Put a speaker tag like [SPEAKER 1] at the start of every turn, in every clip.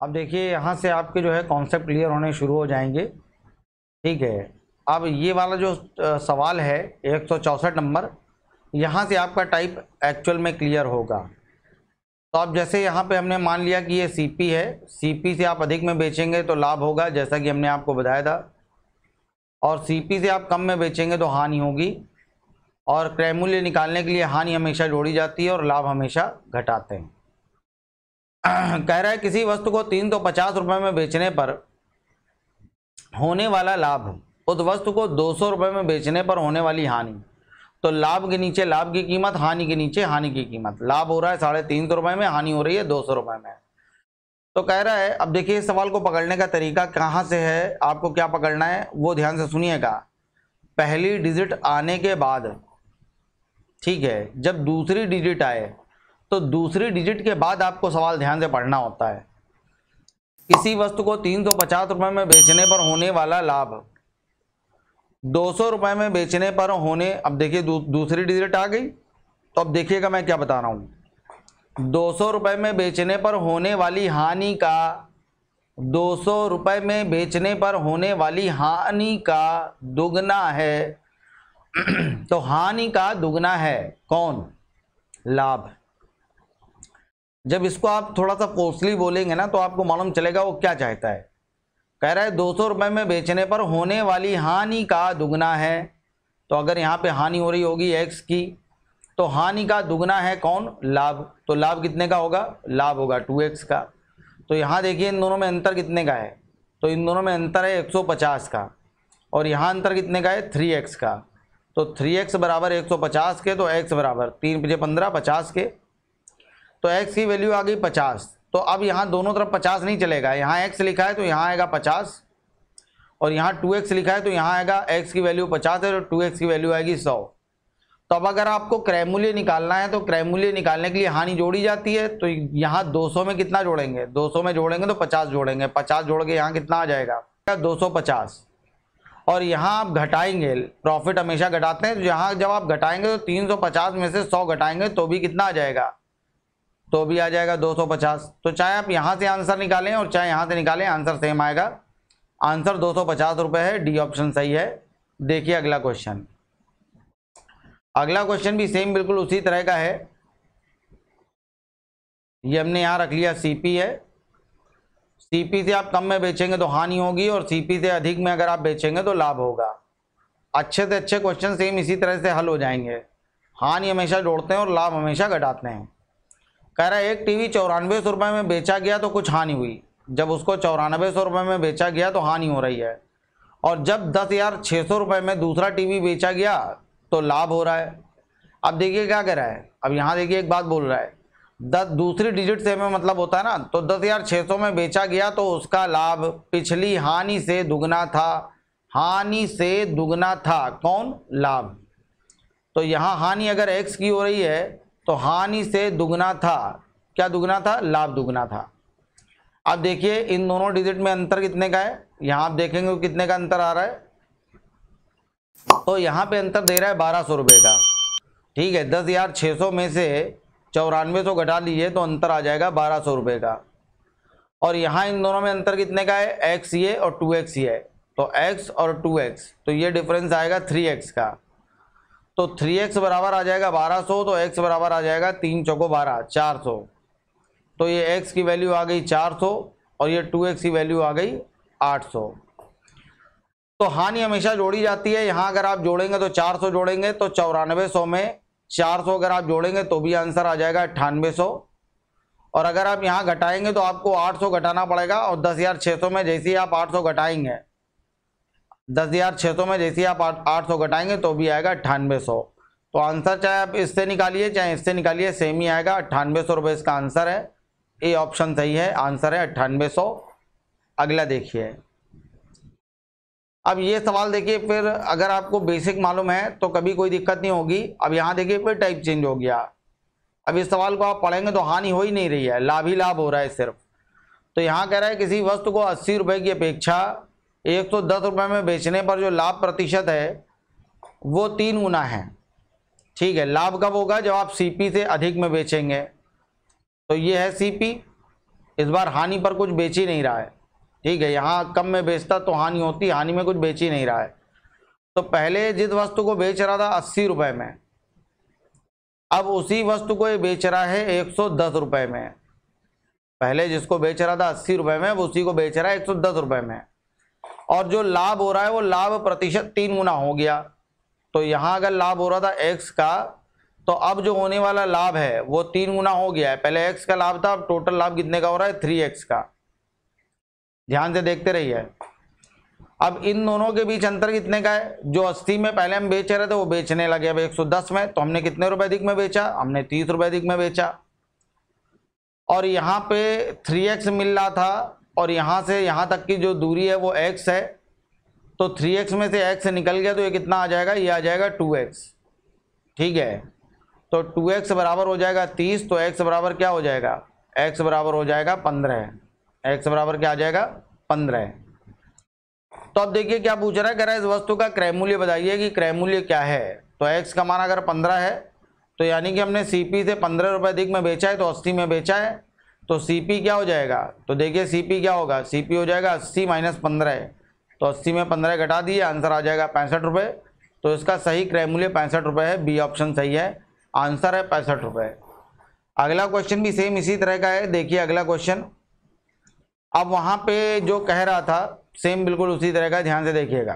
[SPEAKER 1] अब देखिए यहाँ से आपके जो है कॉन्सेप्ट क्लियर होने शुरू हो जाएंगे। ठीक है, अब ये वाला जो सवाल है 164 नंबर, यहाँ से आपका टाइप एक्चुअल में क्लियर होगा। तो अब जैसे यहाँ पे हमने मान लिया कि ये सीपी है, सीपी से आप अधिक में बेचेंगे तो लाभ होगा, जैसा कि हमने आपको बताया था, और सीपी से आप कम में बेचेंगे तो हानि होगी। और क्रय मूल्य निकालने के लिए हानि हमेशा जोड़ी जाती है और लाभ हमेशा घटाते हैं। कह रहा है किसी वस्तु को 350 रुपये में बेचने पर होने वाला लाभ, उस वस्तु को 200 रुपये में बेचने पर होने वाली हानि। तो लाभ के नीचे लाभ की कीमत, हानि के नीचे हानि की कीमत। लाभ हो रहा है 350 रुपये में, हानि हो रही है 200 रुपये में। तो कह रहा है, अब देखिए इस सवाल को पकड़ने का तरीका कहाँ से है, आपको क्या पकड़ना है वो ध्यान से सुनिएगा। पहली डिजिट आने के बाद, ठीक है, जब दूसरी डिजिट आए तो दूसरी डिजिट के बाद आपको सवाल ध्यान से पढ़ना होता है। किसी वस्तु को 350 रुपये में बेचने पर होने वाला लाभ 200 रुपये में बेचने पर होने, अब देखिए दूसरी डिजिट आ गई। तो अब देखिएगा मैं क्या बता रहा हूँ। 200 रुपये में बेचने पर होने वाली हानि का, 200 रुपये में बेचने पर होने वाली हानि का दुगना है। तो हानि का दुगना है कौन? लाभ। जब इसको आप थोड़ा सा फोर्सली बोलेंगे ना तो आपको मालूम चलेगा वो क्या चाहता है। कह रहा है 200 रुपये में बेचने पर होने वाली हानि का दुगना है। तो अगर यहाँ पे हानि हो रही होगी x की, तो हानि का दुगना है कौन? लाभ। तो लाभ कितने का होगा? लाभ होगा 2x का। तो यहाँ देखिए इन दोनों में अंतर कितने का है? तो इन दोनों में अंतर है 150 का, और यहाँ अंतर कितने का है? 3x का। तो 3x बराबर 150 के, तो x बराबर 3 × 15 50 के। तो x की वैल्यू आ गई 50। तो अब यहाँ दोनों तरफ 50 नहीं चलेगा, यहाँ x लिखा है तो यहाँ आएगा 50, और यहाँ 2x लिखा है तो यहाँ आएगा, x की वैल्यू 50 है तो 2x की वैल्यू आएगी 100। तो अब अगर आपको क्रय मूल्य निकालना है तो क्रय मूल्य निकालने के लिए हानि जोड़ी जाती है। तो यहाँ 200 में कितना जोड़ेंगे? 200 में जोड़ेंगे तो 50 जोड़ेंगे, 50 जोड़ के यहाँ कितना आ जाएगा? 250। और यहाँ आप घटाएंगे, प्रॉफिट हमेशा घटाते हैं, तो यहाँ जब आप घटाएंगे तो 350 में से 100 घटाएंगे तो भी कितना आ जाएगा? तो भी आ जाएगा 250। तो चाहे आप यहाँ से आंसर निकालें और चाहे यहाँ से निकालें, आंसर सेम आएगा। आंसर 250 रुपये है, डी ऑप्शन सही है। देखिए अगला क्वेश्चन। अगला क्वेश्चन भी सेम बिल्कुल उसी तरह का है। ये हमने यहाँ रख लिया सीपी है। सीपी से आप कम में बेचेंगे तो हानि होगी, और सीपी से अधिक में अगर आप बेचेंगे तो लाभ होगा। अच्छे से अच्छे क्वेश्चन सेम इसी तरह से हल हो जाएंगे। हानि हमेशा जोड़ते हैं और लाभ हमेशा घटाते हैं। कह रहा है एक टीवी 9400 रुपये में बेचा गया तो कुछ हानि हुई। जब उसको 9400 रुपये में बेचा गया तो हानि हो रही है, और जब 10,600 रुपये में दूसरा टीवी बेचा गया तो लाभ हो रहा है। अब देखिए क्या कह रहा है, अब यहाँ देखिए एक बात बोल रहा है, दूसरी डिजिट से हमें मतलब होता है ना। तो 10,600 में बेचा गया तो उसका लाभ पिछली हानि से दुगना था। हानि से दुगना था कौन? लाभ। तो यहाँ हानि अगर x की हो रही है तो हानि से दुगना था, क्या दुगना था? लाभ दुगना था। अब देखिए इन दोनों डिजिट में अंतर कितने का है, यहाँ आप देखेंगे तो कितने का अंतर आ रहा है। तो यहाँ पे अंतर दे रहा है 1200 रुपये का। ठीक है, 10,600 में से 9400 घटा लीजिए तो अंतर आ जाएगा 1200 रुपये का। और यहाँ इन दोनों में अंतर कितने का है? x ये और 2x ये है। तो x और 2x, तो ये डिफरेंस आएगा 3x का। तो 3x बराबर आ जाएगा 1200, तो x बराबर आ जाएगा 3 चौको 12 400। तो ये x की वैल्यू आ गई 400 और ये 2x की वैल्यू आ गई 800। तो हानि हमेशा जोड़ी जाती है। यहाँ अगर आप जोड़ेंगे तो 400 जोड़ेंगे तो 9400 में 400 अगर आप जोड़ेंगे तो भी आंसर आ जाएगा 9800। और अगर आप यहाँ घटाएंगे तो आपको 800 घटाना पड़ेगा, और 10,600 में जैसे ही आप 800 घटाएंगे, 10,600 में जैसे ही आप 800 घटाएंगे तो भी आएगा 9800। तो आंसर चाहे आप इससे निकालिए चाहे इससे निकालिए सेम ही आएगा। 9800 रुपये इसका आंसर है। ए ऑप्शन सही है, आंसर है 9800। अगला देखिए। अब ये सवाल देखिए, फिर अगर आपको बेसिक मालूम है तो कभी कोई दिक्कत नहीं होगी। अब यहाँ देखिए फिर टाइप चेंज हो गया। अब इस सवाल को आप पढ़ेंगे तो हानि हो ही नहीं रही है, लाभ ही लाभ हो रहा है सिर्फ। तो यहाँ कह रहा है किसी वस्तु को 80 रुपये की अपेक्षा 110 रुपये में बेचने पर जो लाभ प्रतिशत है वो 3 गुना है। ठीक है, लाभ कब होगा? जब आप सीपी से अधिक में बेचेंगे। तो ये है सीपी, इस बार हानि पर कुछ बेच ही नहीं रहा है, ठीक है। यहाँ कम में बेचता तो हानि होती, हानि में कुछ बेच ही नहीं रहा है। तो पहले जिस वस्तु को बेच रहा था 80 रुपए में, अब उसी वस्तु को ये बेच रहा है 110 रुपए में। पहले जिसको बेच रहा था 80 रुपए में, अब उसी को बेच रहा है 110 रुपए में। और जो लाभ हो रहा है वो लाभ प्रतिशत 3 गुना हो गया। तो यहाँ अगर लाभ हो रहा था x का, तो अब जो होने वाला लाभ है वो 3 गुना हो गया है। पहले x का लाभ था, अब टोटल लाभ कितने का हो रहा है? 3x का। ध्यान से देखते रहिए। अब इन दोनों के बीच अंतर कितने का है? जो 80 में पहले हम बेच रहे थे वो बेचने लगे अब 110 में, तो हमने कितने रुपए अधिक में बेचा? हमने 30 रुपए अधिक में बेचा। और यहाँ पे 3x मिल रहा था और यहाँ से यहाँ तक की जो दूरी है वो x है, तो 3x में से x निकल गया तो ये कितना आ जाएगा? ये आ जाएगा 2x, ठीक है। तो 2x बराबर हो जाएगा 30, तो x बराबर क्या हो जाएगा? x बराबर हो जाएगा 15। x बराबर क्या आ जाएगा? 15। तो अब देखिए क्या पूछ रहा है, कह रहा है इस वस्तु का क्रय मूल्य बताइए कि क्रय मूल्य क्या है। तो x का मान अगर 15 है तो यानी कि हमने CP से 15 रुपए अधिक में बेचा है, तो 80 में बेचा है, तो CP क्या हो जाएगा? तो देखिए CP क्या होगा? CP हो जाएगा 80 माइनस 15, तो 80 में 15 घटा दिए, आंसर आ जाएगा 65 रुपये। तो इसका सही क्रय मूल्य 65 रुपये है, बी ऑप्शन सही है, आंसर है 65 रुपये। अगला क्वेश्चन भी सेम इसी तरह का है, देखिए अगला क्वेश्चन। अब वहाँ पे जो कह रहा था सेम बिल्कुल उसी तरह का, ध्यान से देखिएगा।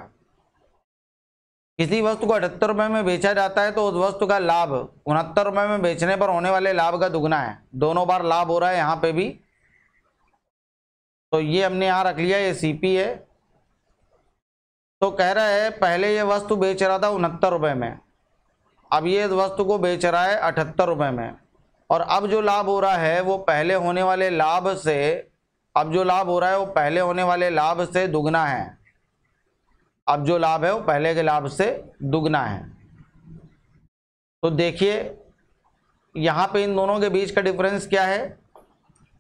[SPEAKER 1] किसी वस्तु को 78 रुपये में बेचा जाता है तो उस वस्तु का लाभ 69 रुपये में बेचने पर होने वाले लाभ का दुगना है। दोनों बार लाभ हो रहा है यहाँ पे भी, तो ये हमने यहाँ रख लिया, ये CP है। तो कह रहा है पहले ये वस्तु बेच रहा था 69 रुपये में, अब ये वस्तु को बेच रहा है 78 रुपये में, और अब जो लाभ हो रहा है वो पहले होने वाले लाभ से, अब जो लाभ हो रहा है वो पहले होने वाले लाभ से दुगना है। अब जो लाभ है वो पहले के लाभ से दुगना है। तो देखिए यहाँ पे इन दोनों के बीच का डिफरेंस क्या है?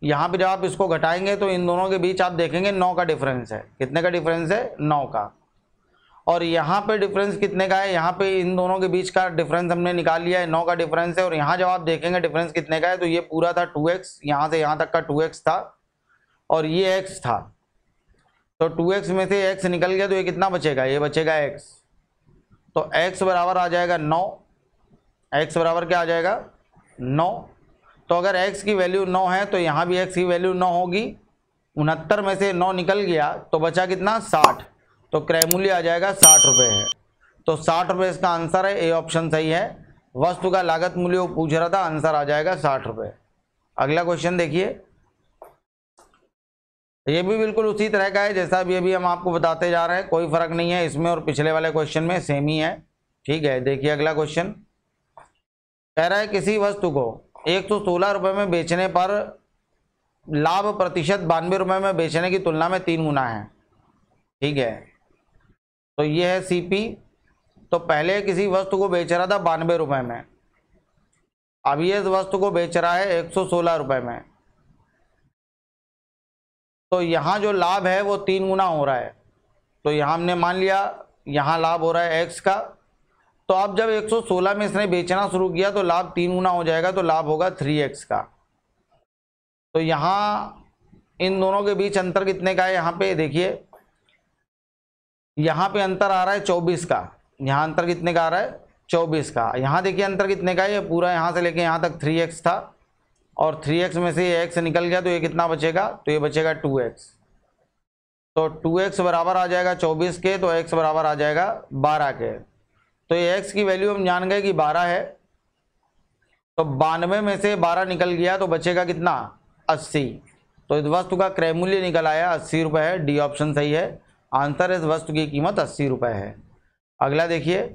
[SPEAKER 1] यहाँ पे जब आप इसको घटाएंगे तो इन दोनों के बीच आप देखेंगे 9 का डिफरेंस है। कितने का डिफरेंस है? 9 का। और यहाँ पे डिफरेंस कितने का है? यहाँ पे इन दोनों के बीच का डिफरेंस हमने निकाल लिया है, 9 का डिफरेंस है। और यहाँ जब आप देखेंगे डिफरेंस कितने का है, तो ये पूरा था 2x, यहाँ से यहाँ तक का 2x था और ये x था। तो 2x में से x निकल गया तो ये कितना बचेगा? ये बचेगा x। तो x बराबर आ जाएगा 9। x बराबर क्या आ जाएगा? 9। तो अगर x की वैल्यू 9 है तो यहाँ भी x की वैल्यू 9 होगी। 69 में से 9 निकल गया तो बचा कितना? 60। तो क्रय मूल्य आ जाएगा 60 रुपये है। तो 60 रुपये इसका आंसर है, ए ऑप्शन सही है। वस्तु का लागत मूल्य वो पूछ रहा था, आंसर आ जाएगा 60 रुपये। अगला क्वेश्चन देखिए, ये भी बिल्कुल उसी तरह का है जैसा अभी हम आपको बताते जा रहे हैं, कोई फर्क नहीं है इसमें और पिछले वाले क्वेश्चन में, सेम ही है, ठीक है। देखिए अगला क्वेश्चन कह रहा है किसी वस्तु को 116 रुपये में बेचने पर लाभ प्रतिशत 92 रुपये में बेचने की तुलना में 3 गुना है, ठीक है। तो ये है CP। तो पहले किसी वस्तु को बेच रहा था 92 रुपये में, अब ये इस वस्तु को बेच रहा है 116 रुपये में। तो यहाँ जो लाभ है वो 3 गुना हो रहा है। तो यहाँ हमने मान लिया यहाँ लाभ हो रहा है x का, तो अब जब 116 में इसने बेचना शुरू किया तो लाभ 3 गुना हो जाएगा, तो लाभ होगा 3x का। तो यहाँ इन दोनों के बीच अंतर कितने का है? यहाँ पे देखिए, यहाँ पे अंतर आ रहा है 24 का। यहाँ अंतर कितने का आ रहा है? 24 का। यहाँ देखिए अंतर कितने का है, ये पूरा यहाँ से लेके यहाँ तक 3x था और 3x में से ये x निकल गया तो ये कितना बचेगा? तो ये बचेगा 2x। तो 2x बराबर आ जाएगा 24 के, तो x बराबर आ जाएगा 12 के। तो ये x की वैल्यू हम जान गए कि 12 है। तो 92 में से 12 निकल गया तो बचेगा कितना? 80। तो इस वस्तु का क्रय मूल्य निकल आया 80 रुपये है, डी ऑप्शन सही है, आंसर इस वस्तु की कीमत 80 रुपये है। अगला देखिए,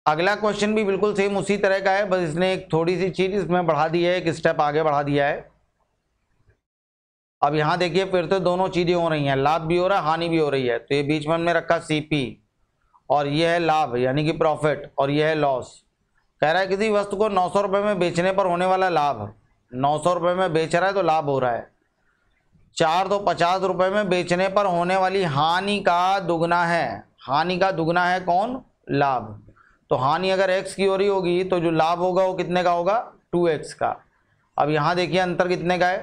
[SPEAKER 1] अगला क्वेश्चन भी बिल्कुल सेम उसी तरह का है, बस इसने एक थोड़ी सी चीज इसमें बढ़ा दी है, एक स्टेप आगे बढ़ा दिया है। अब यहाँ देखिए फिर तो दोनों चीजें हो रही हैं, लाभ भी हो रहा है हानि भी हो रही है। तो ये बीच में हमने रखा CP और ये है लाभ यानी कि प्रॉफिट और ये है लॉस। कह रहा है किसी वस्तु को 900 रुपये में बेचने पर होने वाला लाभ, 900 रुपये में बेच रहा है तो लाभ हो रहा है। 4 तो 50 रुपये में बेचने पर होने वाली हानि का दुगना है। हानि का दुगना है कौन? लाभ। तो हानि अगर x की हो रही होगी तो जो लाभ होगा वो कितने का होगा? 2x का। अब यहाँ देखिए अंतर कितने का है,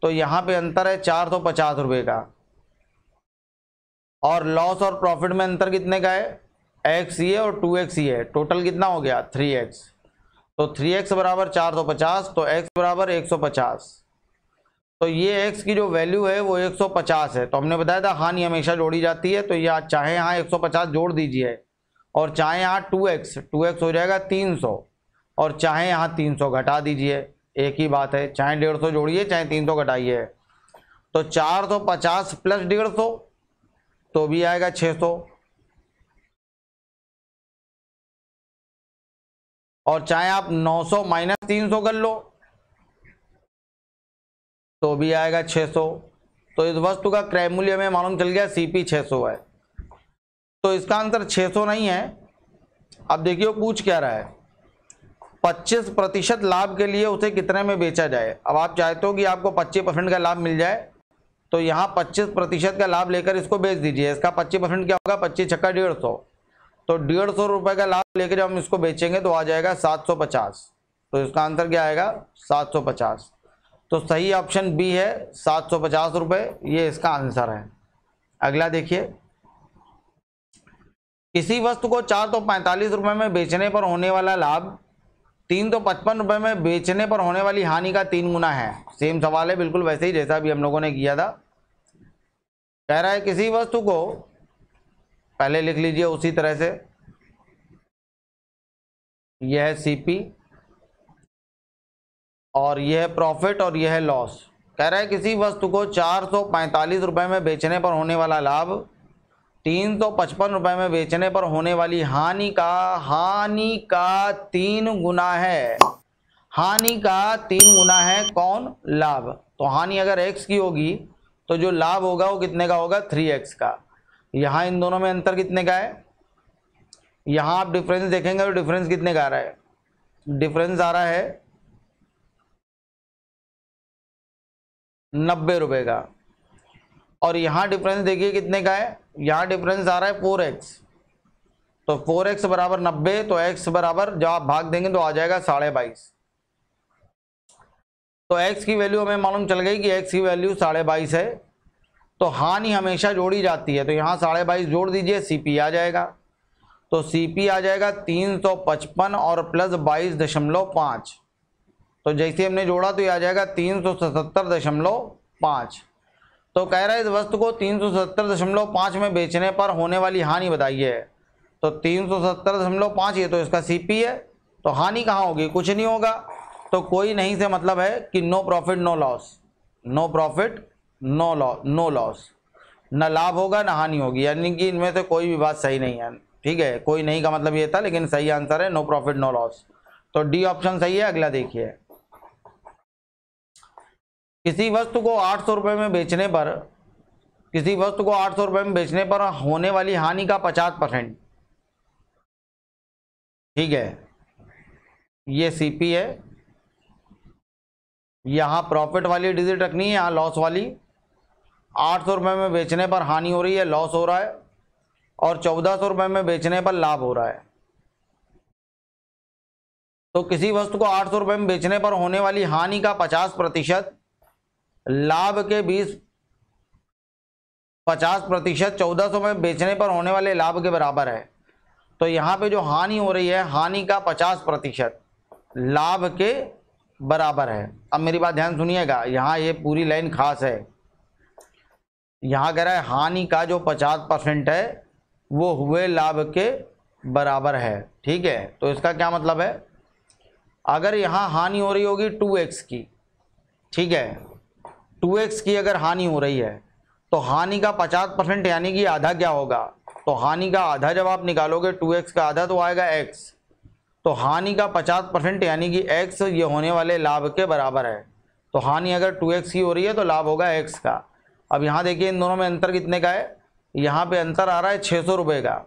[SPEAKER 1] तो यहाँ पे अंतर है 450 रुपये का। और लॉस और प्रॉफिट में अंतर कितने का है, x ये और 2x ये, टोटल कितना हो गया 3x। तो 3x बराबर 450, तो x बराबर 150। तो ये x की जो वैल्यू है वो 150 है। तो हमने बताया था हानि हमेशा जोड़ी जाती है, तो ये चाहे यहाँ 150 जोड़ दीजिए और चाहे यहाँ 2x हो जाएगा 300, और चाहे यहाँ 300 घटा दीजिए, एक ही बात है। चाहे 150 जोड़िए चाहे 300 घटाइए, तो 450 प्लस 150 तो भी आएगा 600, और चाहे आप 900 माइनस 300 कर लो तो भी आएगा 600। तो इस वस्तु का क्रय मूल्य हमें मालूम चल गया CP 600 है। तो इसका आंसर 600 नहीं है। अब देखिए वो पूछ क्या रहा है, 25% लाभ के लिए उसे कितने में बेचा जाए। अब आप चाहते हो कि आपको 25% का लाभ मिल जाए, तो यहाँ 25% का लाभ लेकर इसको बेच दीजिए। इसका 25% क्या होगा, 25 छक्का 150, तो 150 रुपये का लाभ लेकर जब हम इसको बेचेंगे तो आ जाएगा 750। तो इसका आंसर क्या आएगा 750। तो सही ऑप्शन बी है 750 रुपये, ये इसका आंसर है। अगला देखिए, किसी वस्तु को 445 रुपये में बेचने पर होने वाला लाभ 355 रुपये में बेचने पर होने वाली हानि का 3 गुना है। सेम सवाल है, बिल्कुल वैसे ही जैसा भी हम लोगों ने किया था। कह रहा है किसी वस्तु को, पहले लिख लीजिए उसी तरह से, यह है CP और यह है प्रॉफिट और यह है लॉस। कह रहा है किसी वस्तु को 445 रुपये में बेचने पर होने वाला लाभ 355 रुपये में बेचने पर होने वाली हानि का 3 गुना है। हानि का 3 गुना है कौन, लाभ। तो हानि अगर x की होगी तो जो लाभ होगा वो कितने का होगा 3x का। यहाँ इन दोनों में अंतर कितने का है, यहाँ आप डिफरेंस देखेंगे तो डिफरेंस कितने का आ रहा है, डिफरेंस आ रहा है 90 रुपये का। और यहाँ डिफरेंस देखिए कितने का है, यहाँ डिफरेंस आ रहा है 4x। तो 4x बराबर 90, तो x बराबर जब आप भाग देंगे तो आ जाएगा 22.5। तो x की वैल्यू हमें मालूम चल गई कि x की वैल्यू 22.5 है। तो हानि हमेशा जोड़ी जाती है, तो यहाँ 22.5 जोड़ दीजिए, CP आ जाएगा। तो CP आ जाएगा 355 और प्लस 22.5। तो जैसे हमने जोड़ा तो ये आ जाएगा 377.5। तो कह रहा है इस वस्तु को 377.5 में बेचने पर होने वाली हानि बताइए। तो 377.5 ये तो इसका CP है, तो हानि कहाँ होगी, कुछ नहीं होगा। तो कोई नहीं से मतलब है कि no profit no loss, no profit no loss, न लाभ होगा न हानि होगी, यानी कि इनमें से कोई भी बात सही नहीं है। ठीक है, कोई नहीं का मतलब ये था, लेकिन सही आंसर है नो प्रॉफिट नो लॉस। तो डी ऑप्शन सही है। अगला देखिए, किसी वस्तु को 800 रुपये में बेचने पर, किसी वस्तु को 800 रुपये में बेचने पर होने वाली हानि का 50%। ठीक है, ये CP है, यहाँ प्रॉफिट वाली डिजिट रखनी है, यहाँ लॉस वाली। 800 रुपये में बेचने पर हानि हो रही है, लॉस हो रहा है, और 1400 रुपये में बेचने पर लाभ हो रहा है। तो किसी वस्तु को 800 रुपये में बेचने पर होने वाली हानि का 50%, लाभ के 50% 1400 में बेचने पर होने वाले लाभ के बराबर है। तो यहाँ पे जो हानि हो रही है, हानि का 50% लाभ के बराबर है। अब मेरी बात ध्यान सुनिएगा, यहाँ ये पूरी लाइन खास है। यहाँ कह रहा है हानि का जो 50% है वो हुए लाभ के बराबर है। ठीक है, तो इसका क्या मतलब है, अगर यहाँ हानि हो रही होगी 2x की, ठीक है, 2x की अगर हानि हो रही है तो हानि का 50% यानी कि आधा क्या होगा, तो हानि का आधा जब आप निकालोगे 2x का आधा तो आएगा x। तो हानि का 50% यानी कि x ये होने वाले लाभ के बराबर है। तो हानि अगर 2x की हो रही है तो लाभ होगा x का। अब यहाँ देखिए इन दोनों में अंतर कितने का है, यहाँ पे अंतर आ रहा है 600 रुपये का,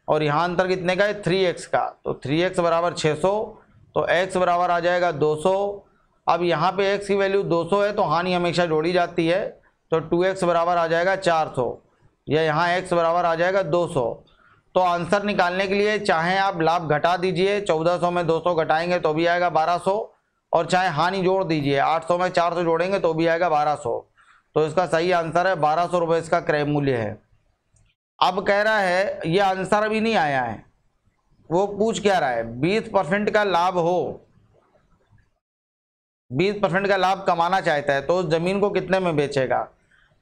[SPEAKER 1] और यहाँ अंतर कितने का है 3x का। तो 3x बराबर 600, तो x बराबर आ जाएगा 200। अब यहाँ पे x की वैल्यू 200 है, तो हानि हमेशा जोड़ी जाती है, तो 2x बराबर आ जाएगा 400, या यहाँ x बराबर आ जाएगा 200। तो आंसर निकालने के लिए चाहे आप लाभ घटा दीजिए, 1400 में 200 घटाएंगे तो भी आएगा 1200, और चाहे हानि जोड़ दीजिए, 800 में 400 जोड़ेंगे तो भी आएगा 1200। तो इसका सही आंसर है 1200 रुपये इसका क्रय मूल्य है। अब कह रहा है ये आंसर अभी नहीं आया है, वो पूछ क्या रहा है, 20% का लाभ हो, 20% का लाभ कमाना चाहता है तो उस जमीन को कितने में बेचेगा।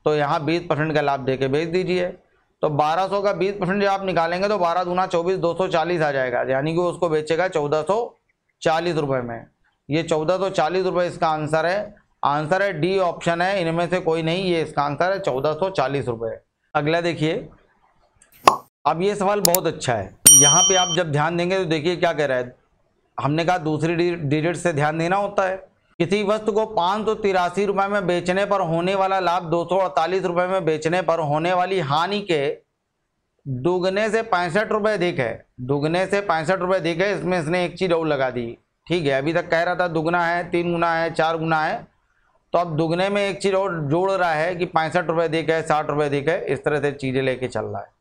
[SPEAKER 1] तो यहाँ 20% का लाभ देके बेच दीजिए। तो 1200 का 20% जब आप निकालेंगे तो 12 दूना 24, 240 आ जाएगा, यानी कि उसको बेचेगा 1440 रुपये में। ये 1440 रुपये इसका आंसर है। आंसर है डी ऑप्शन है, इनमें से कोई नहीं, ये इसका आंसर है 1440 रुपये। अगला देखिए, अब ये सवाल बहुत अच्छा है। यहाँ पे आप जब ध्यान देंगे तो देखिए क्या कह रहा है, हमने कहा दूसरी डिजिट से ध्यान देना होता है। किसी वस्तु को 583 रुपये में बेचने पर होने वाला लाभ 248 रुपये में बेचने पर होने वाली हानि के दुगने से 65 रुपये अधिक है। दुगने से 65 रुपये अधिक है, इसमें इसने एक चीज और लगा दी। ठीक है, अभी तक कह रहा था दुगना है, 3 गुना है, 4 गुना है, तो अब दुगने में एक चीज और जोड़ रहा है कि 65 रुपये अधिक है, 60 रुपये अधिक है, इस तरह से चीजें लेके चल रहा है।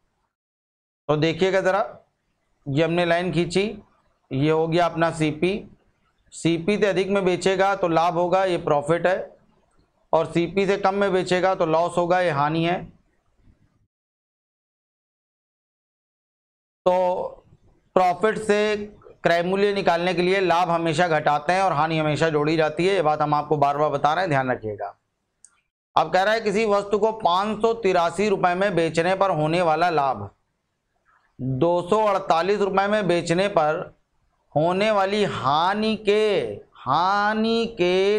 [SPEAKER 1] तो देखिएगा जरा, ये हमने लाइन खींची, ये हो गया अपना सीपी। सीपी से अधिक में बेचेगा तो लाभ होगा, ये प्रॉफिट है, और सीपी से कम में बेचेगा तो लॉस होगा, ये हानि है। तो प्रॉफिट से क्रय मूल्य निकालने के लिए लाभ हमेशा घटाते हैं और हानि हमेशा जोड़ी जाती है, ये बात हम आपको बार बार बता रहे हैं, ध्यान रखिएगा। अब कह रहा है किसी वस्तु को 583 रुपये में बेचने पर होने वाला लाभ 248 रुपये में बेचने पर होने वाली हानि के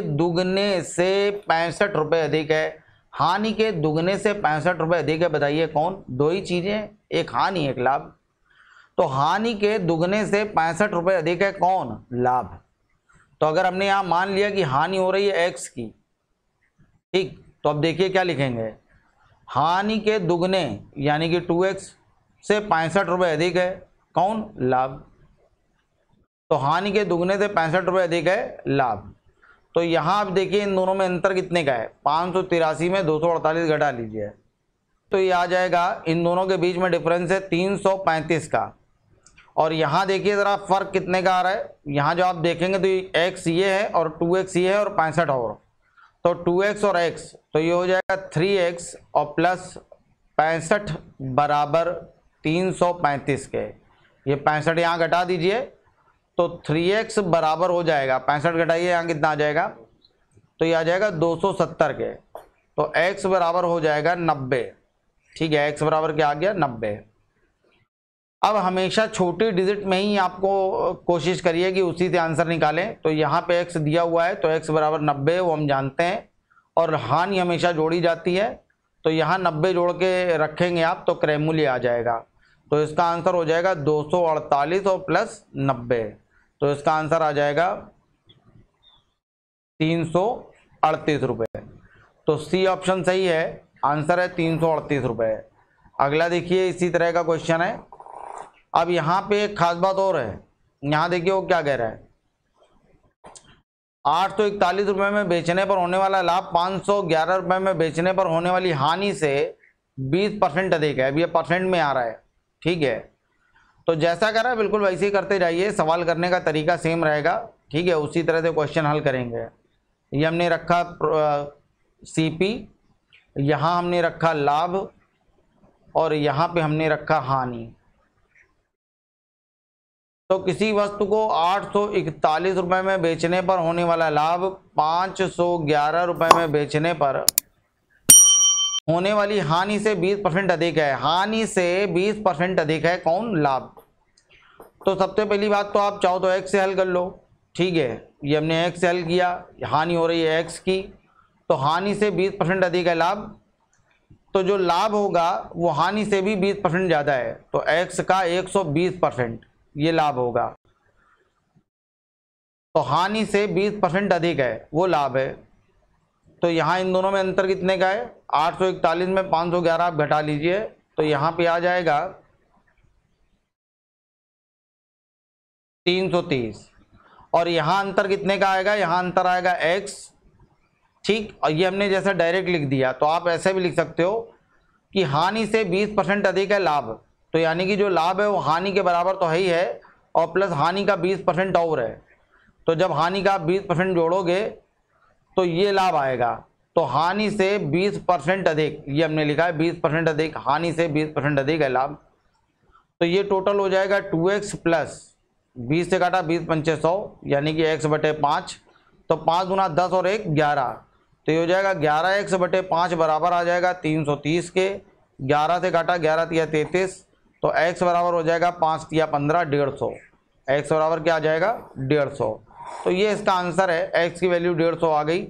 [SPEAKER 1] दुगने से 65 रुपये अधिक है। हानि के दुगने से 65 रुपये अधिक है, बताइए कौन। दो ही चीजें, एक हानि एक लाभ। तो हानि के दुगने से 65 रुपये अधिक है कौन, लाभ। तो अगर हमने यहां मान लिया कि हानि हो रही है x की, ठीक, तो अब देखिए क्या लिखेंगे, हानि के दुगने यानी कि 2x से 65 रुपये अधिक है कौन, लाभ। तो हानि के दुगने से 65 रुपये अधिक है लाभ। तो यहां आप देखिए इन दोनों में अंतर कितने का है, 583 में 248 घटा लीजिए तो ये आ जाएगा, इन दोनों के बीच में डिफरेंस है 335 का। और यहां देखिए जरा फर्क कितने का आ रहा है, यहां जो आप देखेंगे तो x ये है और 2x ये है और 65 और, तो 2x और x, तो ये हो जाएगा 3x और प्लस 65 बराबर 335 के। ये 65 यहाँ घटा दीजिए तो 3x बराबर हो जाएगा, 65 घटाइए यहाँ कितना आ जाएगा, तो ये आ जाएगा 270 के। तो x बराबर हो जाएगा 90। ठीक है, x बराबर क्या आ गया, 90। अब हमेशा छोटी डिजिट में ही आपको कोशिश करिए कि उसी से आंसर निकालें। तो यहाँ पे x दिया हुआ है तो x बराबर 90 वो हम जानते हैं, और हानि हमेशा जोड़ी जाती है, तो यहाँ 90 जोड़ के रखेंगे आप तो क्रय मूल्य आ जाएगा। तो इसका आंसर हो जाएगा 248 और प्लस 90, तो इसका आंसर आ जाएगा 338 रुपये। तो सी ऑप्शन सही है, आंसर है 338 रुपये। अगला देखिए इसी तरह का क्वेश्चन है। अब यहाँ पे एक खास बात और है, यहाँ देखिए वो क्या कह रहा है, 841 रुपये में बेचने पर होने वाला लाभ 511 रुपये में बेचने पर होने वाली हानि से 20% अधिक है। अब ये परसेंट में आ रहा है, ठीक है। तो जैसा कर रहा है बिल्कुल वैसे ही करते जाइए, सवाल करने का तरीका सेम रहेगा, ठीक है, उसी तरह से क्वेश्चन हल करेंगे। ये हमने रखा सीपी, यहाँ हमने रखा लाभ, और यहाँ पे हमने रखा हानि। तो किसी वस्तु को 841 रुपये में बेचने पर होने वाला लाभ 511 रुपये में बेचने पर होने वाली हानि से 20% अधिक है। हानि से 20% अधिक है कौन, लाभ। तो सबसे पहली बात तो आप चाहो तो x से हल कर लो, ठीक है, ये हमने x से हल किया, हानि हो रही है x की, तो हानि से 20% अधिक है लाभ, तो जो लाभ होगा वो हानि से भी 20% ज़्यादा है, तो x का 120% ये लाभ होगा। तो हानि से 20% अधिक है वो लाभ है। तो यहाँ इन दोनों में अंतर कितने का है, 841 में 511 आप घटा लीजिए तो यहाँ पे आ जाएगा 330, और यहाँ अंतर कितने का आएगा, यहाँ अंतर आएगा x, ठीक। और ये हमने जैसा डायरेक्ट लिख दिया, तो आप ऐसे भी लिख सकते हो कि हानि से 20% अधिक है लाभ, तो यानी कि जो लाभ है वो हानि के बराबर तो है ही है, और प्लस हानि का 20% और है। तो जब हानि का आप 20% जोड़ोगे तो ये लाभ आएगा। तो हानि से 20% अधिक, ये हमने लिखा है 20% अधिक, हानि से 20% अधिक है लाभ। तो ये टोटल हो जाएगा 2x प्लस 20 से काटा 20 पंचे 100 यानी कि x बटे 5। तो 5 गुना 10 और 1 11, तो ये हो जाएगा 11x बटे 5 बराबर आ जाएगा 330 के। 11 से काटा 11 तिया 33, तो x बराबर हो जाएगा 5 तिया 15 150। x बराबर क्या आ जाएगा 150। तो ये इसका आंसर है, x की वैल्यू 150 आ गई।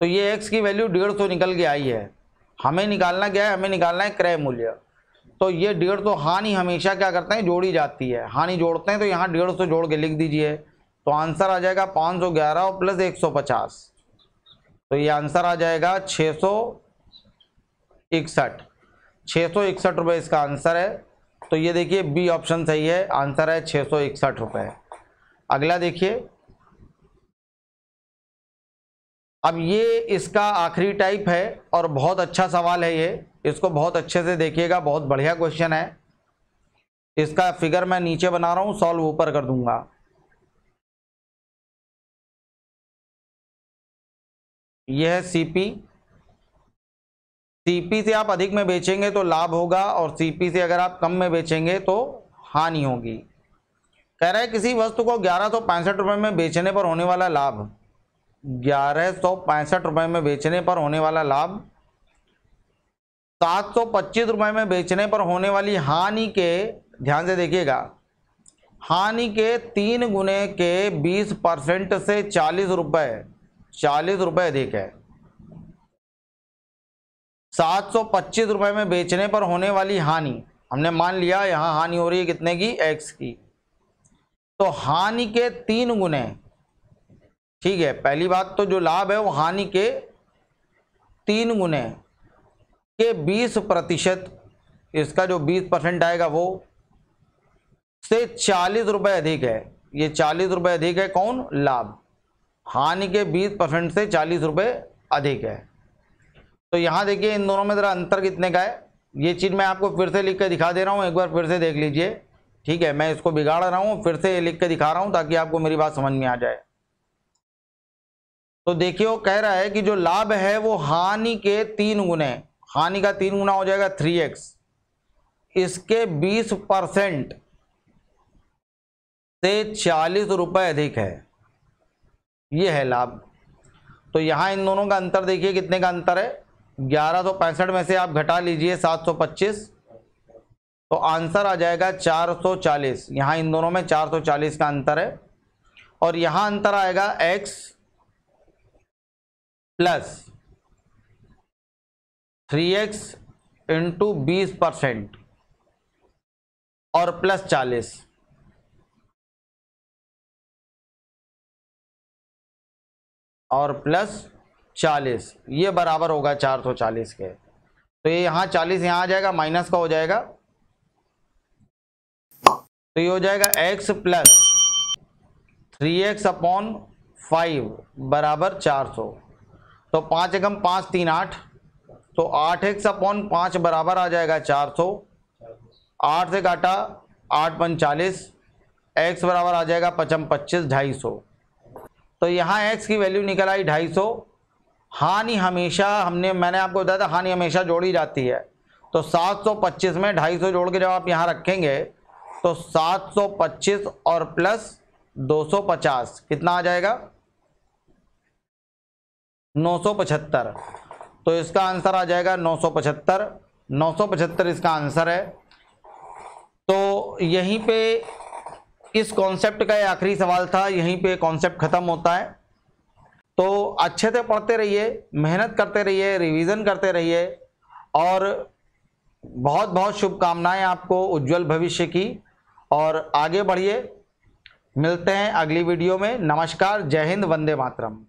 [SPEAKER 1] तो ये x की वैल्यू 150 निकल के आई है। हमें निकालना क्या है, हमें निकालना है क्रय मूल्य। तो ये 150, हानि हमेशा क्या करते हैं जोड़ी जाती है, हानि जोड़ते हैं, तो यहाँ 150 जोड़ के लिख दीजिए। तो आंसर आ जाएगा 511 और प्लस 150। तो ये आंसर आ जाएगा 661 रुपये इसका आंसर है। तो ये देखिए बी ऑप्शन सही है, आंसर है 661 रुपये। अगला देखिए, अब ये इसका आखिरी टाइप है और बहुत अच्छा सवाल है ये, इसको बहुत अच्छे से देखिएगा, बहुत बढ़िया क्वेश्चन है। इसका फिगर मैं नीचे बना रहा हूं, सॉल्व ऊपर कर दूंगा। यह है सीपी। सीपी से आप अधिक में बेचेंगे तो लाभ होगा और सीपी से अगर आप कम में बेचेंगे तो हानि होगी। कह रहा है किसी वस्तु को 1165 रुपये में बेचने पर होने वाला लाभ, 1165 रुपये में बेचने पर होने वाला लाभ 725 रुपये में बेचने पर होने वाली हानि के, ध्यान से देखिएगा, हानि के 3 गुने के 20% से 40 रुपये अधिक है। 725 रुपये में बेचने पर होने वाली हानि, हमने मान लिया यहां हानि हो रही है कितने की, x की। तो हानि के 3 गुने, ठीक है, पहली बात तो जो लाभ है वो हानि के 3 गुने के 20%, इसका जो 20% आएगा वो से 40 रुपये अधिक है। ये 40 रुपये अधिक है, कौन, लाभ। हानि के 20% से 40 रुपये अधिक है। तो यहां देखिए इन दोनों में जरा अंतर कितने का है, ये चीज मैं आपको फिर से लिख के दिखा दे रहा हूं, एक बार फिर से देख लीजिए। ठीक है, मैं इसको बिगाड़ रहा हूं, फिर से लिख के दिखा रहा हूं ताकि आपको मेरी बात समझ में आ जाए। तो देखिए वो कह रहा है कि जो लाभ है वो हानि के 3 गुने, हानि का 3 गुना हो जाएगा 3x, इसके 20% से 40 रुपये अधिक है, ये है लाभ। तो यहां इन दोनों का अंतर देखिए कितने का अंतर है, 1165 में से आप घटा लीजिए 725, तो आंसर आ जाएगा 440। यहां इन दोनों में 440 का अंतर है। और यहां अंतर आएगा x प्लस 3x इंटू 20% और प्लस 40, और प्लस 40, ये बराबर होगा 440 के। तो ये यहाँ 40 यहाँ आ जाएगा, माइनस का हो जाएगा, तो ये हो जाएगा x प्लस 3x अपॉन 5 बराबर 400। तो 5 एकम 5 3 8, तो 8x अपॉन 5 बराबर आ जाएगा 400। 8 से काटा 8 5 40, x बराबर आ जाएगा 55 25 250। तो यहाँ x की वैल्यू निकल आई 250। हानि हमेशा, मैंने आपको बताया था हानि हमेशा जोड़ी जाती है। तो 725 में 250 जोड़ के जब आप यहाँ रखेंगे तो 725 और प्लस 250 कितना आ जाएगा, 975। तो इसका आंसर आ जाएगा 975। 975 इसका आंसर है। तो यहीं पे इस कॉन्सेप्ट का ये आखिरी सवाल था, यहीं पे कॉन्सेप्ट खत्म होता है। तो अच्छे से पढ़ते रहिए, मेहनत करते रहिए, रिवीजन करते रहिए, और बहुत बहुत शुभकामनाएं आपको उज्जवल भविष्य की, और आगे बढ़िए। मिलते हैं अगली वीडियो में। नमस्कार, जय हिंद, वंदे मातरम।